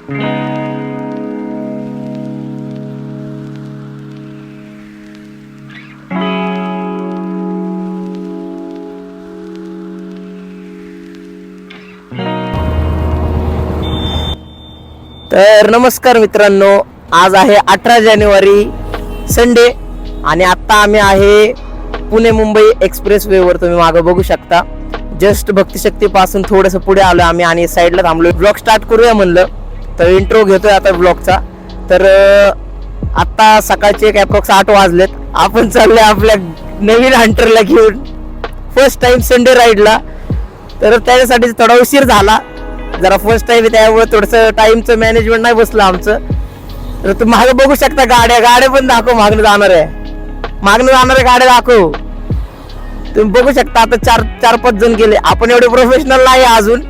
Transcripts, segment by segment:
तर नमस्कार मित्रांनो, आज आहे 18 जानेवारी संडे आणि आता आम्ही आहे पुणे मुंबई एक्सप्रेस वेवर. तुम्ही मागे बघू शकता. जस्ट भक्तिशक्ती पासून थोडंसं पुढे आलो आम्ही आणि साईडला थांबलो. ब्लॉग स्टार्ट करूया म्हणलं, तर इंट्रो घेतोय आता ब्लॉगचा. तर आता सकाळचे एक अप्रॉक्स 8 वाजलेत. आपण चाललोय आपल्या नवीन हंटरला घेऊन फर्स्ट टाइम संडे राईडला. तर त्याच्यासाठी थोडा उशीर झाला, जरा फर्स्ट टाइम त्यामुळे थोडंसं टाइमचं मॅनेजमेंट नाही बसलं आमचं. तर तुम्ही मागे बघू शकता गाड्या पण दाखव. मागणं जाणाऱ्या गाड्या दाखव. तुम्ही बघू शकता आता 4-5 जण गेले. आपण एवढे प्रोफेशनल नाही अजून,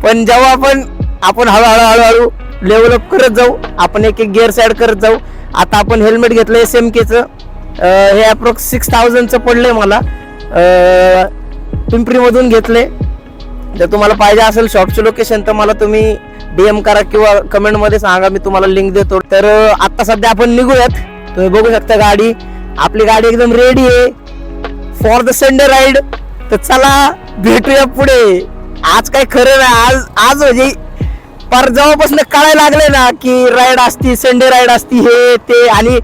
पण जेव्हा आपण हळूहळू लेवलअप करत जाऊ, आपण एक गिअर साईड करत जाऊ. आता आपण हेल्मेट घेतलं SMKचं. हे अप्रॉक्स 6000चं पडलंय मला. पिंपरीमधून घेतले. जर तुम्हाला पाहिजे असेल शॉपचं लोकेशन तर मला तुम्ही DM करा किंवा कमेंटमध्ये सांगा, मी तुम्हाला लिंक देतो. तर आता सध्या आपण निघूयात. तुम्ही बघू शकता आपली गाडी एकदम रेडी आहे फॉर द संडे राईड. तर चला भेटूया पुढे. आज काय खरं नाही. आज म्हणजे पर जेव्हापासून कळायला लागले ना की राईड असती, संडे राईड असती, हे ते. आणि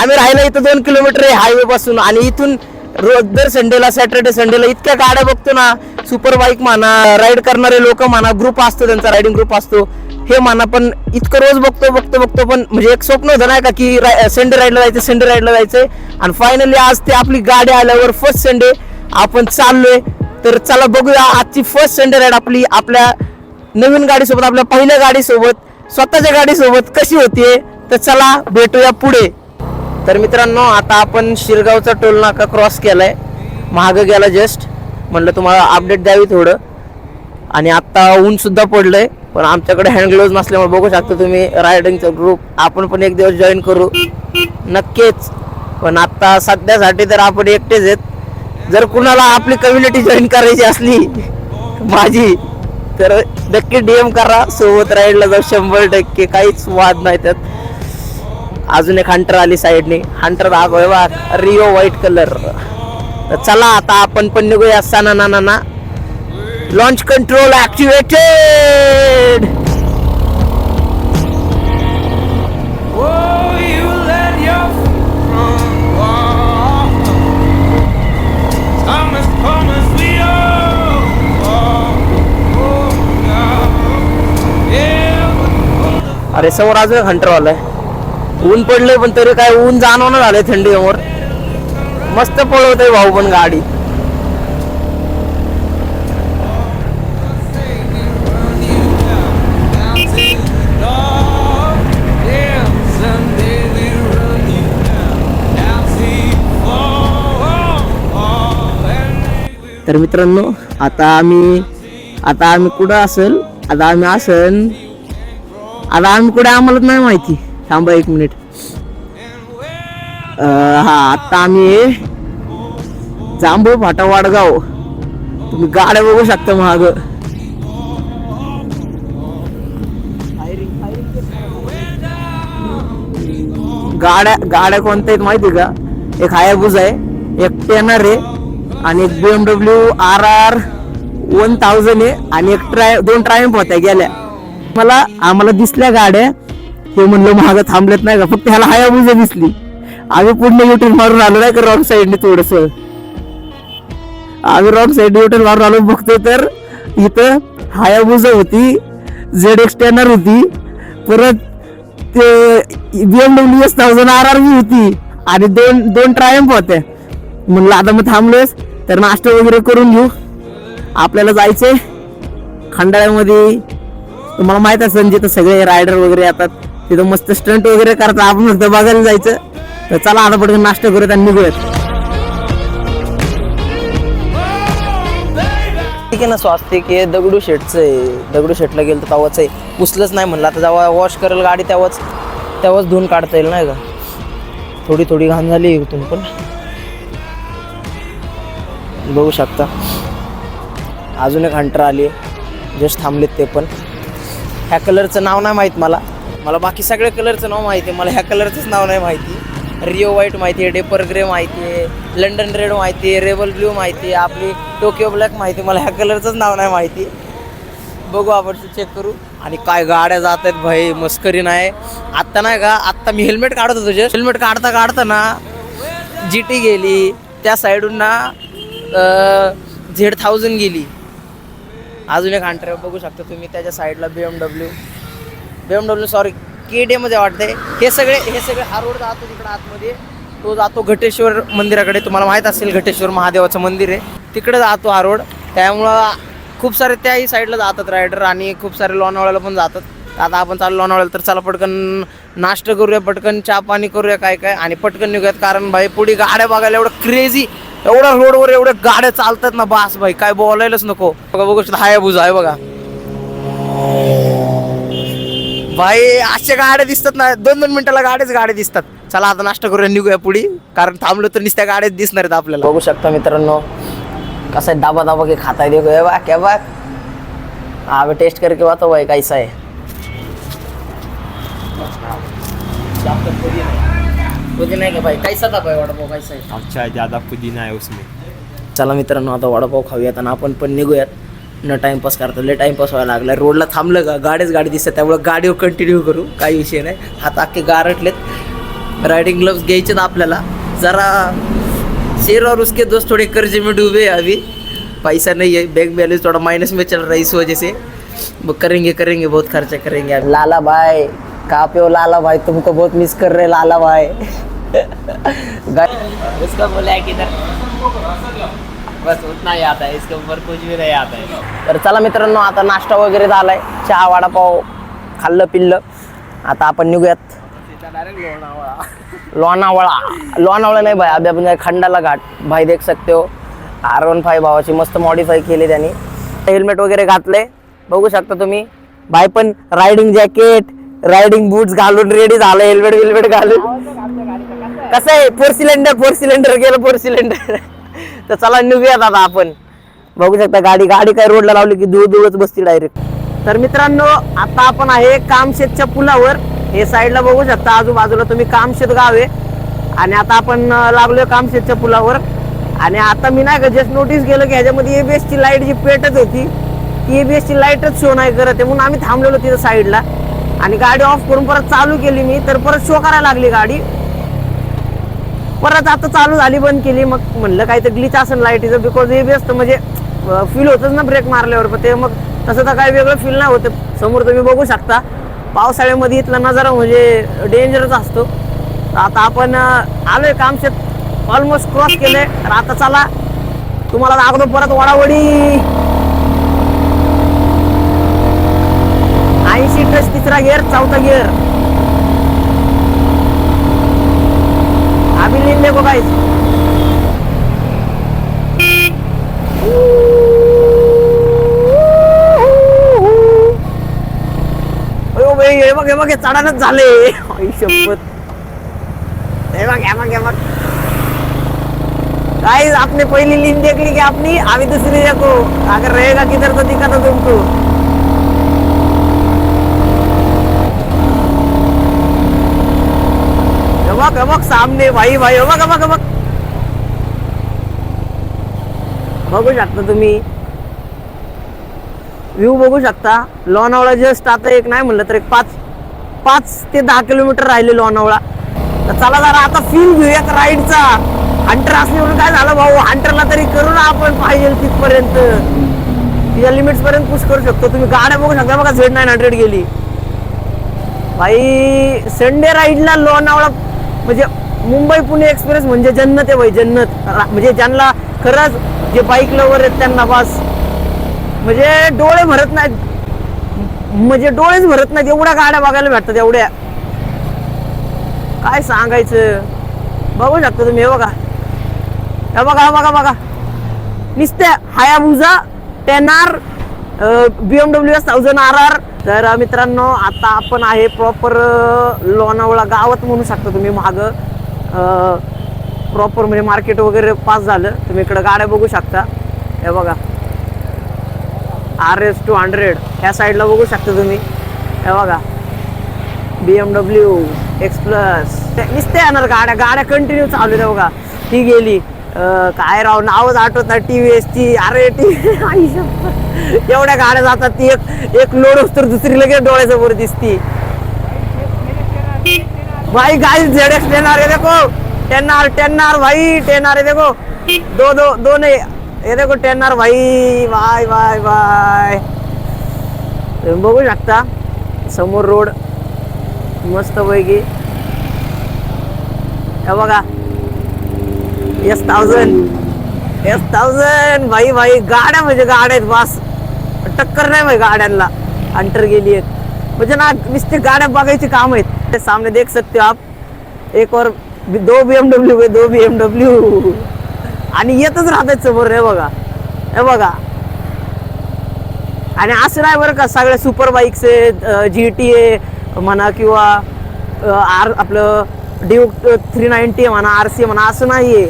आम्ही राहिलो इथं 2 किलोमीटर आहे हायवे पासून. आणि इथून रोज दर संडेला, सॅटर्डे संडेला इतक्या गाड्या बघतो ना. सुपर बाईक म्हणा, राईड करणारे लोक म्हणा, ग्रुप असतो त्यांचा, रायडिंग ग्रुप असतो हे म्हणा. पण इतकं रोज बघतो पण म्हणजे एक स्वप्न होतं नाही का की संडे राईडला जायचंय. आणि फायनली आज ते आपली गाडी आल्यावर फर्स्ट संडे आपण चाललोय. तर चला बघूया आजची फर्स्ट संडे राईड आपल्या नवीन गाडीसोबत, आपल्या पहिल्या गाडीसोबत, स्वतःच्या गाडीसोबत कशी होतीये. तर चला भेटूया पुढे. तर मित्रांनो, आता आपण शिरगावचा टोल नाका क्रॉस केलाय. महाग गेला जस्ट. म्हणलं तुम्हाला अपडेट द्यावी थोडं. आणि आता ऊन सुद्धा पडलंय, पण आमच्याकडे हँड ग्लोव्ज नसल्यामुळे बघू शकता तुम्ही रायडिंगचा ग्रुप. आपण पण एक दिवस जॉईन करू नक्कीच. पण आता सध्यासाठी तर आपण एकटेच आहेत. जर कुणाला आपली कम्युनिटी जॉईन करायची असली माझी तर नक्की DM करा. सोबत राईडला जाऊ 100%. काहीच वाद नाही त्यात. अजून एक हंटर आली साईडने. हंटर दाखवय बा, रिओ व्हाईट कलर. तर चला आता आपण पण निघूया. ना लॉन्च कंट्रोल ऍक्टिव्हेटेड. अरे समोर अजून हंटर आलाय. ऊन पडलंय पण तरी काय ऊन जाणवणं झालंय थंडीवर. मस्त पळवतोय भाऊ पण गाडी. तर मित्रांनो, आता आम्ही कुठं असेल. आता आम्ही कुठे आम्हालाच नाही माहिती. थांबा 1 मिनिट. आता आम्ही जांभूळ फाटा वाडगाव. तुम्ही गाड्या बघू शकता महाग. गाड्या कोणत्या आहेत माहिती का? एक हायाबुसा आहे, एक टेनर आहे आणि एक BMW RR 1000 आहे आणि एक 2 ट्रायम्फ होत्या गेल्या. आम्हाला दिसल्या गाड्या. हे म्हणलं महाग थांबलेत नाही का, फक्त ह्याला हायाबुसा दिसली. आम्ही पुढे युटर्न मारून आलो नाही का रॉंग साईडने. थोडस आम्ही रॉंग साईडने युटर्न मारून आलो. बघतोय तर इथं हायाबुसा होती, ZX टेनर होती, परत ते BMW S1000 RR होती आणि दोन ट्रायम्फ होत्या. म्हणलं आता मग थांबलोस तर नाश्ता वगैरे करून घेऊ. आपल्याला जायचंय खंडाळ्यामध्ये. तुम्हाला माहित असेल जिथं सगळे रायडर वगैरे येतात, तिथं मस्त स्टंट वगैरे करतात. आपण फक्त बघायला जायचं. तर चला आता पटकन नाश्ता करूयात आणि निघूयात. ठीक आहे ना. स्वास्तिक हे दगडूशेठचं आहे. दगडूशेठला गेलं तर तेव्हाच आहे. पुसलंच नाही म्हणलं. आता जेव्हा वॉश करेल गाडी तेव्हाच धुवून काढता येईल नाही का. थोडी घाण झाली इथून पण बघू शकता. अजून एक हंटर आली, जस्ट थांबलेत ते पण. ह्या कलरचं नाव नाही माहीत मला बाकी सगळ्या कलरचं नाव माहिती आहे, मला ह्या कलरचंच नाव नाही माहिती. रिओ व्हाईट माहिती आहे, डेपर ग्रे माहिती आहे, लंडन रेड माहिती आहे, रेबल ब्ल्यू माहिती आहे, आपली टोकियो ब्लॅक माहिती आहे. मला ह्या कलरचंच नाव नाही माहिती. बघू आपण चेक करू. आणि काय गाड्या जात आहेत भाई, मस्करी नाही. आत्ता नाही का, आत्ता मी हेल्मेट काढत होतो, हेल्मेट काढता ना GT गेली, त्या साईडून ना Z1000 गेली. अजून एक हंटर बघू शकता तुम्ही त्याच्या साईडला BMW सॉरी KTM मध्ये वाटते. हे सगळे हा रोड जातो तिकडे आतमध्ये, तो जातो घटेश्वर मंदिराकडे. तुम्हाला माहीत असेल घटेश्वर महादेवाचं मंदिर आहे, तिकडे जातो हा रोड. त्यामुळं खूप सारे त्याही साईडला जातात रायडर आणि खूप सारे लोणावळ्याला पण जातात. आता आपण चालू लोणावळ्याला, तर चला पटकन नाश्ता करूया, पटकन चहा पाणी करूया काय आणि पटकन निघूयात. कारण भाई पुढे गाड्या बघायला एवढं क्रेझी, एवढ्या रोडवर एवढ्या गाड्या चालतात ना बास भाई, काय बोलायलाच नको. बघू हायाबुजा आहे बघा भाई, अशा गाड्या दिसतात ना, 2-2 मिनिटाला गाड्या दिसतात. चला आता नाश्ता करूया, निघूया पुढे, कारण थांबलो तर नुसत्या गाड्याच दिसणार आहेत आपल्याला. बघू शकता मित्रांनो कसं आहे, दाबा के खाता है. देखो बा क्या बात, हाँ टेस्ट करके बताओ भाई कैसा है. पुदीना है का भाई, कैसा था भाई वडापाव, कैसा है? अच्छा है, ज़्यादा पुदीना है उसमें. चला मित्रांनो आता वडापाव खाऊयात आणि आपण पण निघूयात. न टाइमपास करतो, लय टाइमपास व्हायला लागला. रोडला थांबलं का गाडी दिसतात, त्यामुळे गाडीवर कंटिन्यू करू, काही विषय नाही. हात अख्खे गारटलेत. रायडिंग ग्लव्स घ्यायचे ना आपल्याला जरा. शेर और उसके दोस्त थोड़े कर्ज में डूबे, अभी पैसा नहीं है, बैंक बैलेंस थोड़ा माइनस में चल रहा है, इस वजह से वो करेंगे बहुत खर्चा करेंगे. लाला भाई कहाँ पे हो लाला भाई, तुमको बहुत मिस कर रहे लाला भाई. उसका बोला है किधर, बस उतना ही आता है, इसके ऊपर कुछ भी नहीं आता है. तर चला मित्रांनो आता नाश्ता वगैरे झालाय, चहा वडापाव खाल्लं पिल्लं. आता आपण निघूयात लोणावळा नाही भाई, अभी आपण खंडाला घाट. भाई देख सकते हो R15 भावाची मस्त मॉडिफाय केली त्यांनी. हेल्मेट वगैरे घातले बघू शकता तुम्ही. भाई पण रायडिंग जॅकेट, रायडिंग बूट्स घालून रेडी झालं, हेल्मेट घालून. कसं आहे, 4 सिलेंडर गेलं 4 सिलेंडर. तर चला निघूयात आता आपण. बघू शकता गाडी काय रोडला लावली की दूरच बसती डायरेक्ट. तर मित्रांनो आता आपण आहे कामशेतच्या पुलावर. हे साईडला बघू शकता आजूबाजूला तुम्ही कामशेत गाव आहे. आणि आता आपण लागलोय कामशेतच्या पुलावर. आणि आता मी नाही का जस्ट नोटीस केलं की ह्याच्यामध्ये ABS ची लाईट जी पेटत होती ती ABS ची लाईटच शो नाही करत आहे, म्हणून आम्ही थांबलेलो तिथं साईडला. आणि गाडी ऑफ करून परत चालू केली मी, तर परत शो करायला लागली गाडी. परत आता चालू झाली, बंद केली. मग म्हणलं काय तर ग्लिच असेल लाईटीचं, बिकॉज ABS तर म्हणजे फील होतच ना ब्रेक मारल्यावर. पण ते मग तसं तर काही वेगळं फील नाही होतं. समोर तुम्ही बघू शकता पावसाळ्यामध्ये इथला नजारा म्हणजे डेंजरच असतो. आता आपण आलोय कामशेत, ऑलमोस्ट क्रॉस केलंय. तर आता चला तुम्हाला दाखवतो परत वडावडी. 80 ट्रेस 3रा गिअर 4था गिअर. अभी लीन देखो गाइस. हे बघ चढानच झाले. शपथ. हे बघ गाइस, आपने पहली लीन देख ली कि अपनी, अभी दूसरी देखो. अगर रहेगा किधर तो दिखा तो तुमको. बघ सामने भाई बघ बघू शकता तुम्ही व्ह्यू बघू शकता. लोणावळा जस्ट आता एक नाही म्हणलं तर एक 5 ते 10 किलोमीटर राहिले लोणावळा. तर चला जरा आता फील घेऊया राईडचा. हंटर असल्यावर काय झालं भाऊ, हंटरला तरी करू ना आपण, पाहिजे तिथपर्यंत तिच्या लिमिट्स पर्यंत पुश करू शकतो. तुम्ही गाड्या बघू शकता बघा, Z900 गेली भाई. संडे राईडला लोणावळा म्हणजे मुंबई पुणे एक्सप्रेस म्हणजे जन्नत आहे भाई, जन्नत. म्हणजे ज्यांना खरंच जे बाईक लवर आहेत त्यांना बस म्हणजे डोळेच भरत नाहीत एवढ्या गाड्या बघायला भेटतात. एवढ्या काय सांगायचं. बघू शकता तुम्ही. हे बघा नुसत्या हायाबुजा 10R BMW S1000 RR. तर मित्रांनो आता आपण आहे प्रॉपर लोणावळा गावात म्हणू शकता तुम्ही. मागं प्रॉपर म्हणजे मार्केट वगैरे पास झालं. तुम्ही इकडे गाड्या बघू शकता. हे बघा RS 200 ह्या साईडला बघू शकता तुम्ही. हे बघा BMW X+ नुसते येणार गाड्या कंटिन्यू चालू आहे बघा. ती गेली काय राव नावच आठवत नाही TVS ची. अरे एवढ्या गाड्या जातात ती एक लोड असतो दुसरी लगेच डोळ्यासमोर दिसती. भाई गाइस ZX टेन है देखो. 10R भाई 10R है देखो. दो नहीं ये देखो 10R भाई. Bye bye bye. तुम्ही बघू शकता समोर रोड मस्त पैकी. हे बघा S1000 भाई गाड्या म्हणजे गाड्या आहेत बस. टक्कर नाही भाई गाड्यांना. हंटर गेली आहेत म्हणजे ना नुसते गाड्या बघायची काम आहेत. सामने देख सकते हो आप एक और 2 BMW आणि येतच राहतात समोर. हे बघा आणि असं नाही बरं का सगळ्या सुपर बाईक्स आहेत. GTA म्हणा किंवा आपलं ड्यूक 390 म्हणा RC म्हणा असं नाहीये.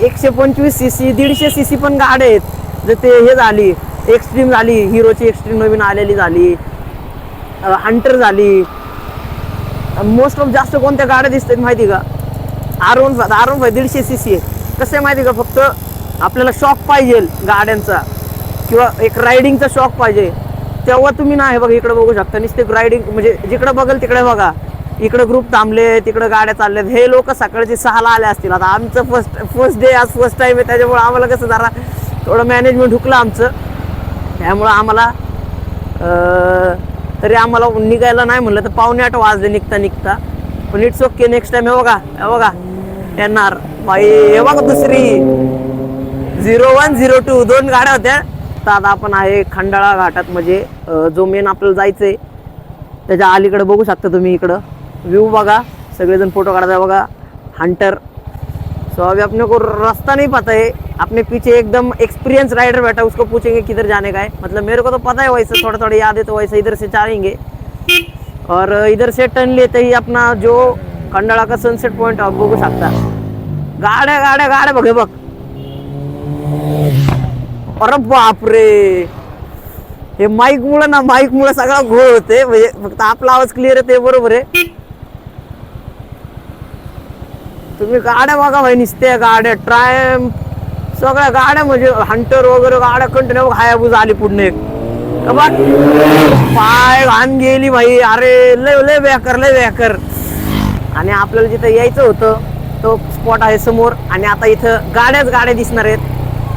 125 cc 150 cc पण गाड्या आहेत. जर ते हे झाली एक्स्ट्रीम झाली हिरोची एक्स्ट्रीम नवीन आलेली झाली. हंटर झाली. मोस्ट ऑफ जास्त कोणत्या गाड्या दिसतात माहिती का? R15 150 cc आहे. कसं आहे माहिती का? फक्त आपल्याला शॉक पाहिजे गाड्यांचा किंवा एक रायडिंगचा शॉक पाहिजे तेव्हा तुम्ही नाही बघा इकडे बघू शकता. नुसते रायडिंग म्हणजे जिकडे बघल तिकडे बघा. इकडे ग्रुप थांबले तिकडे गाड्या चालल्यात. हे लोक सकाळचे 6ला आले असतील. आता आमचं फर्स्ट डे आज फर्स्ट टाइम आहे त्याच्यामुळे आम्हाला कसं जरा थोडं मॅनेजमेंट हुकलं आमचं. त्यामुळं आम्हाला तरी आम्हाला निघायला नाही म्हणलं तर 7:45 वाजले निघता. पण इट्स ओके. नेक्स्ट टाइम हे बघा येणार बाई. हे बघा दुसरी 01 02 2 गाड्या होत्या. तर आता आपण आहे खंडाळा घाटात म्हणजे जो मेन आपल्याला जायचंय त्याच्या अलीकडे बघू शकता तुम्ही. इकडं व्यू बघा. सगळेजण फोटो काढता बघा. हंटर. सो अभी अपने को रास्ता नहीं पता है. अपने पीछे एकदम एक्सपीरियंस राइडर बैठा, उसको पूछेंगे किधर जाने का है. मतलब मेरे को तो पता है वैसे थोड़ा थोड़ा याद है तो वैसे इधर से जाएंगे और इधर से टर्न लेते ही अपना जो खंडाळा का सनसेट पॉइंट आप बघू शकता. गाड्या बघ. अरे बापरे. हे माईक मुळे सगळा घोळ होते. म्हणजे फक्त आपला आवाज क्लिअर आहे ते बरोबर आहे. तुम्ही गाड्या बघा भाई. नुसत्या गाड्या ट्रायम्फ सगळ्या गाड्या म्हणजे हंटर वगैरे गाड्या कंटिन्यू. हायाबुजा आली पुढे एक पाय घाण गेली भाई. अरे लय बेकार. आणि आपल्याला जिथं यायचं होतं तो स्पॉट आहे समोर. आणि आता इथं गाड्या दिसणार आहेत.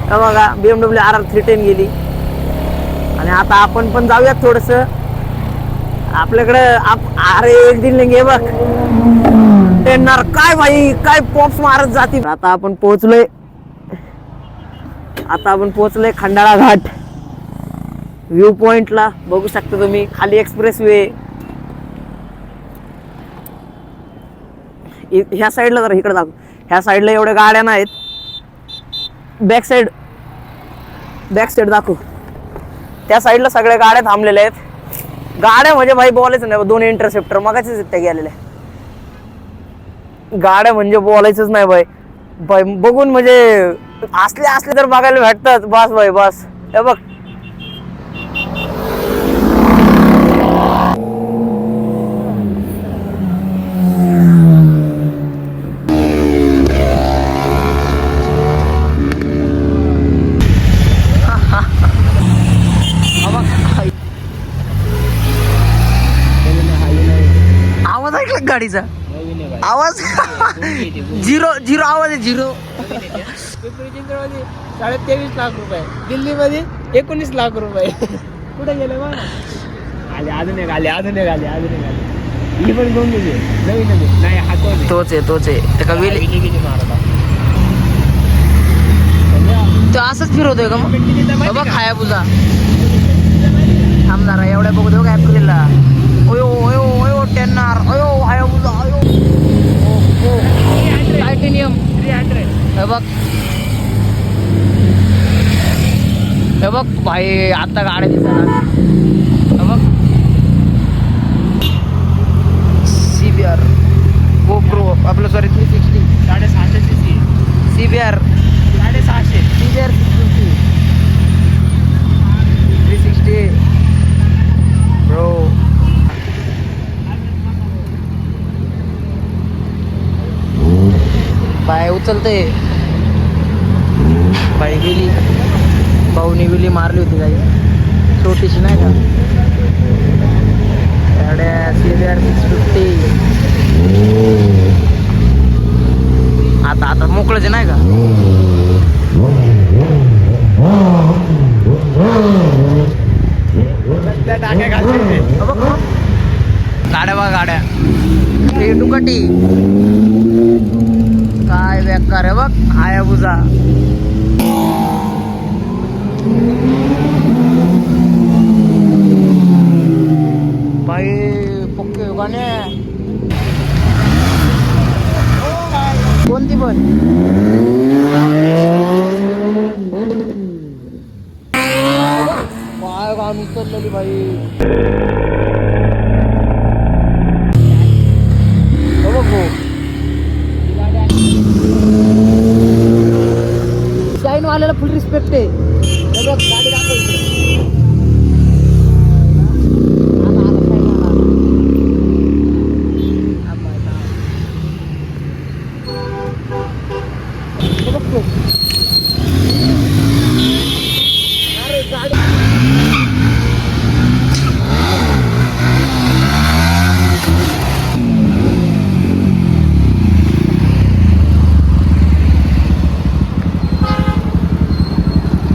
हे बघा BMW RR 310 गेली. आणि आता आपण पण जाऊयात थोडस आपल्याकडं. अरे एक दिन लेंगे बघ टेनर काय भाई काय पॉप्स मारत जाते. आता आपण पोहोचलोय खंडाळा घाट व्ह्यू पॉइंटला. बघू शकता तुम्ही खाली एक्सप्रेस वे. ह्या साईडला जरा इकडे दाखव. ह्या साईडला एवढ्या गाड्या नाहीत. बॅक साईड दाखव. त्या साईडला सगळ्या गाड्या थांबलेल्या आहेत. गाड्या म्हणजे भाई बोलायचं नाही. 2 इंटरसेप्टर मगाचीच त्या गेलेल्या गाड्या म्हणजे बोलायचंच नाही भाई. बघून म्हणजे असले तर बघायला भेटतात. बस भाई बस. हे बघ आवाज ऐकला गाडीचा. आवाज झिरो आवाज आहे. 23 लाख रुपये. दिल्लीमध्ये 19 लाख रुपये. कुठे गेले बघ. अजून एक आले. ही पण घेऊन गेली नवीन. नाही हा तोच आहे. त्याला तो असंच फिरवतोय का मग. बघ हायाबुजा थांब जरा एवढ्या बघू देऊ का ॲप्रिलला. ओयो टेनर. हायाबुजा. टायटेनियम 300. हे बघ भाई आता गाड्या दिसतात. बघ CBR GoPro आपलं sorry 360 650 cc CBR 650 CBR 360 bro. उचलते बाई गेली, भाऊनी विली मारली होती काही छोटीशी नाही का. गाड्या CBR 650 आता मोकळच नाही का. गाड्या बघा गाड्या, ते डुकाटी काय बेकार आहे बघ. हायाबुजा बाई पक्के गाणे कोणती पण. काय काम उचललेली बाई. साईन वाल्याला फुल रिस्पेक्ट आहे. गाडी दाखवली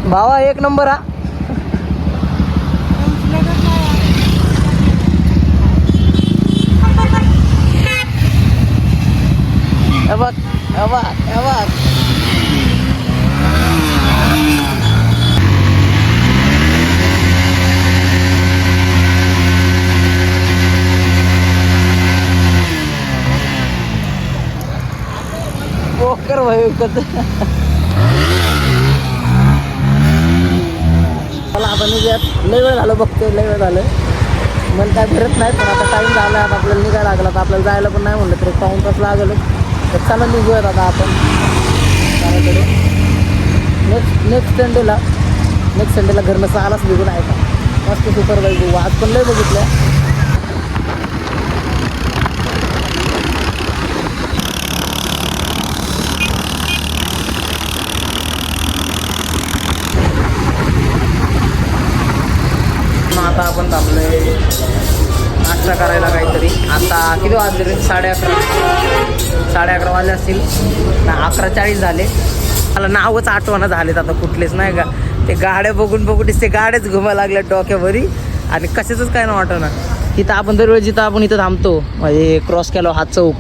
भावा एक नंबर हा. बघ पोकर भाई मला आपण लय वेळ झालं बघतोय, लय वेळ झालं मन काय फिरत नाही. पण आता टाईम झाला, आता आपल्याला निघायला लागला, तर आपल्याला जायला पण नाही म्हणलं तर पाऊण तास लागलं. तर चला निघूयात आता आपण घराकडे. नेक्स्ट संडेला घरनं 6लाच निघून आहे का. मस्त सुपर बाईक आज पण लय बघितलं. आता आपण थांबलोय नाश्ता करायला काहीतरी. आता किती वाजले रे? 11:30 वाजले असतील ना. 11:40 झाले. मला नावच आठवणं झालेत आता कुठलेच नाही का. ते गाड्या बघून ते गाड्याच घुमायला लागल्या डोक्यावरी आणि कशाचंच काय ना वाटणं. तिथं आपण दरवेळी जिथं आपण इथं थांबतो म्हणजे क्रॉस केला हा चौक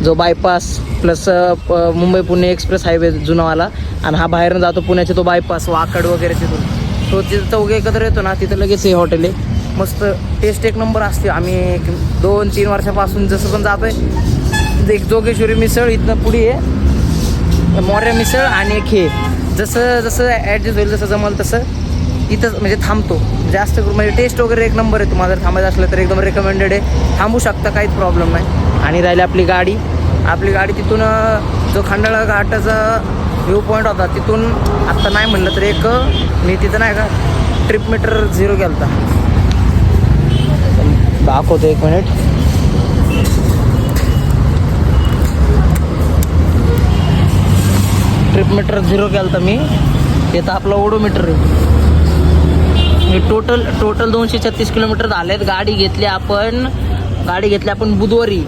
जो bypass plus Mumbai Pune express highway जुनावाला, आणि हा बाहेरनं जातो पुण्याचे तो बायपास वाकड वगैरे तिथून तो तिथं चौघे एकत्र येतो ना. तिथं लगेच हे हॉटेल आहे मस्त. टेस्ट एक नंबर असते. आम्ही 2-3 वर्षापासून जसं पण जातोय. एक जोगेश्वरी मिसळ इथनं पुढे आहे, मोर्या मिसळ आणि एक हे जसं ॲडजस्ट होईल जसं जमल तसं इथं म्हणजे थांबतो. जास्त करून म्हणजे टेस्ट वगैरे एक नंबर आहे. तुम्हाला जर थांबायचं असलं तर एकदम रेकमेंडेड आहे. थांबू शकता, काहीच प्रॉब्लेम नाही. आणि राहिली आपली गाडी तिथून जो खंडाळा घाटाचा व्ह्यू पॉईंट होता तिथून आत्ता नाही म्हणलं तर एक मी तिथं नाही का ट्रिप मीटर 0 केला होता. दाखवतो 1 मिनिट. ट्रिप मीटर 0 केला होता मी. ते तर आपलं ओडोमीटर आहे. टोटल 236 किलोमीटर झालेत. गाडी घेतली आपण बुधवारी.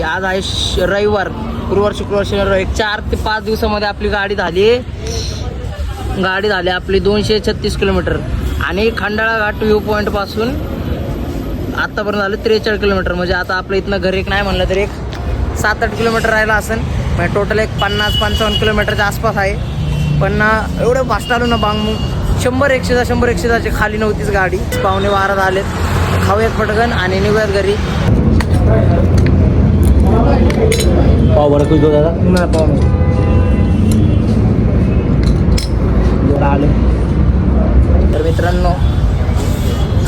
आज आहे रविवार, गुरुवार, शुक्रवार, शनिवार. 4 ते 5 दिवसामध्ये आपली गाडी झाली आपली 236 किलोमीटर. आणि खंडाळा घाट व्ह्यू पॉईंट पासून आत्तापर्यंत झालं 43 किलोमीटर. म्हणजे आता आपलं इथनं घर एक नाही म्हणलं तर एक 7-8 किलोमीटर राहिला असेल. म्हणजे टोटल एक 50-55 किलोमीटरच्या आसपास आहे. पण एवढं फास्ट आलो ना बांग 100-110 खाली नव्हतीच गाडी. 11:15 झालेत. खाऊयात पटकन आणि निघूयात घरी. पाव बरं कुछ दो दादा. नाही पाव आले. तर मित्रांनो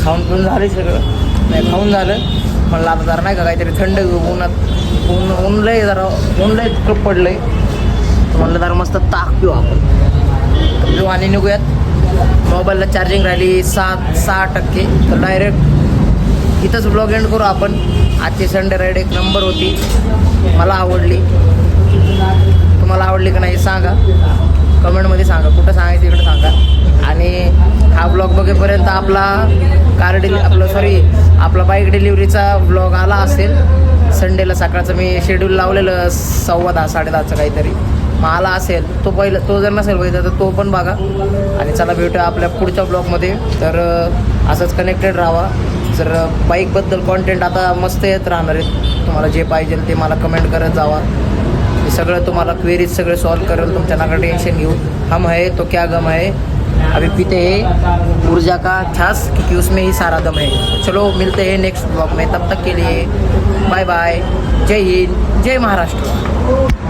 खाऊन पिऊन झाले सगळं. नाही खाऊन झालं म्हणलं आता जरा नाही का काहीतरी थंड ऊन लय खूप पडलंय. म्हणलं जरा मस्त ताक पिऊ आपण आणि निघूयात. मोबाईलला चार्जिंग राहिली 6%. तर डायरेक्ट इथंच ब्लॉग एंड करू आपण. आजची संडे राईड एक नंबर होती, मला आवडली. तुम्हाला आवडली का नाही सांगा, कमेंटमध्ये सांगा, कुठं सांगायचं इकडे सांगा. आणि हा ब्लॉग बघेपर्यंत आपला आपला बाईक डिलिव्हरीचा ब्लॉग आला असेल. संडेला सकाळचं मी शेड्यूल लावलेलं 10:15 10:30 काहीतरी, मग आला असेल तो जर नसेल बघितला तर तो पण बघा. आणि चला भेटूया आपल्या पुढच्या ब्लॉगमध्ये. तर असंच कनेक्टेड राहा. जर बाईकबद्दल कॉन्टेंट आता मस्त येत राहणार आहेत. तुम्हाला जे पाहिजे ते मला कमेंट करत जावा. हे सगळं तुम्हाला क्वेरीज सगळे सॉल्व करेल. तुमच्या नका टेन्शन घेऊ. हम है तो क्या गम है, अभी पीते हैं ऊर्जा का छास क्योंकि उसमें ही सारा दम है. चलो मिलते हैं नेक्स्ट ब्लॉग में, तब तक के लिए बाय बाय. जय हिंद, जय महाराष्ट्र.